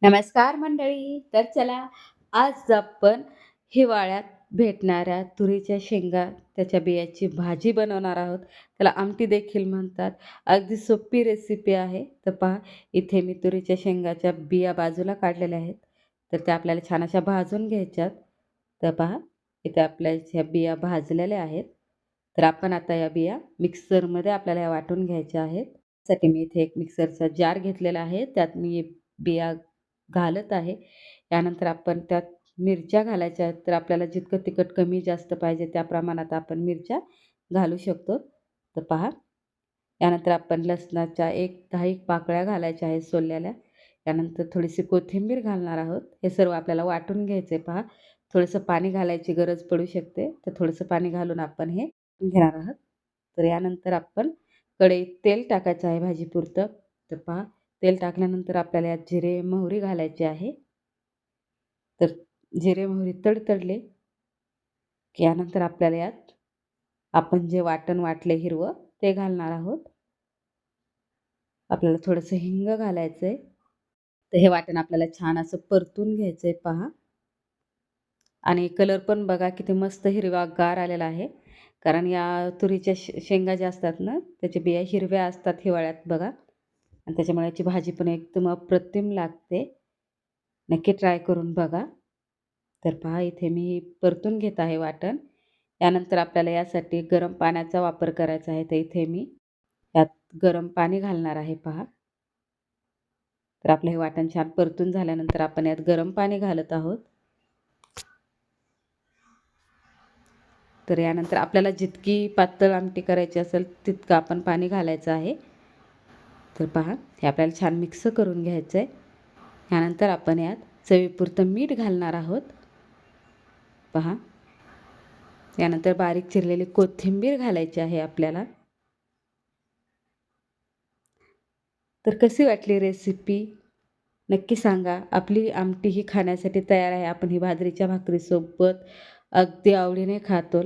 नमस्कार मंडळी. तर चला आज आपण हिवाळ्यात भेटणाऱ्या तुरीच्या शेंगा, त्याच्या बियाची भाजी बनवणार आहोत. त्याला आमटी देखील म्हणतात. अगदी सोपी रेसिपी आहे. तर पहा, इथे मी तुरीच्या शेंगाच्या बिया बाजूला काढलेल्या आहेत. तर त्या आपल्याला छान अशा भाजून घ्यायच्यात. तर पहा, इथे आपल्या ह्या बिया भाजलेल्या आहेत. तर आपण आता या बिया मिक्सरमध्ये आपल्याला या वाटून घ्यायच्या आहेत. त्यासाठी मी इथे एक मिक्सरचा जार घेतलेला आहे. त्यात मी बिया घालत आहे. यानंतर आपण त्यात मिरच्या घालायच्या आहेत. तर आपल्याला जितकं तिखट कमी जास्त पाहिजे त्या प्रमाणात आपण मिरच्या घालू शकतो. तर पहा, यानंतर आपण लसणाच्या 10 पाकळ्या घालायच्या आहेत सोललेल्या. यानंतर थोडीशी कोथिंबीर घालणार आहोत. हे सर्व आपल्याला वाटून घ्यायचं आहे. पहा, थोडंसं पाणी घालायची गरज पडू शकते. तर थोडंसं पाणी घालून आपण हे घेणार आहोत. तर यानंतर आपण कढईत तेल टाकायचं आहे भाजीपुरतं. तर पहा, तेल टाकल्यानंतर आपल्याला यात जिरे, मोहरी घालायची आहे. तर जिरे, मोहरी तडतडले की यानंतर आपल्याला यात आपण जे वाटण वाटले हिरवं ते घालणार आहोत. आपल्याला थोडंसं हिंग घालायचं आहे. तर हे वाटण आपल्याला छान असं परतून घ्यायचं आहे पहा. आणि कलर पण बघा किती मस्त हिरवागार आलेला आहे. कारण या तुरीच्या शेंगा ज्या असतात ना, त्याच्या बिया हिरव्या असतात हिवाळ्यात बघा. आणि त्याच्यामुळे याची भाजी पण एकदम अप्रतिम लागते. नक्की ट्राय करून बघा. तर पहा, इथे मी परतून घेत आहे वाटण. यानंतर आपल्याला यासाठी गरम पाण्याचा वापर करायचा आहे. तर इथे मी यात गरम पाणी घालणार आहे पहा. तर आपलं हे वाटण छान परतून झाल्यानंतर आपण यात गरम पाणी घालत आहोत. तर यानंतर आपल्याला जितकी पातळ आमटी करायची असेल तितकं आपण पाणी घालायचं आहे. तर पहा, हे आपल्याला छान मिक्स करून घ्यायचं आहे. यानंतर आपण यात चवीपुरतं मीठ घालणार आहोत. पहा, यानंतर बारीक चिरलेली कोथिंबीर घालायची आहे आपल्याला. तर कशी वाटली रेसिपी नक्की सांगा. आपली आमटी ही खाण्यासाठी तयार आहे. आपण ही बाजरीच्या भाकरीसोबत अगदी आवडीने खातो.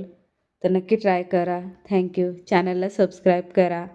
तर नक्की ट्राय करा. Thank you. चॅनलला सबस्क्राईब करा.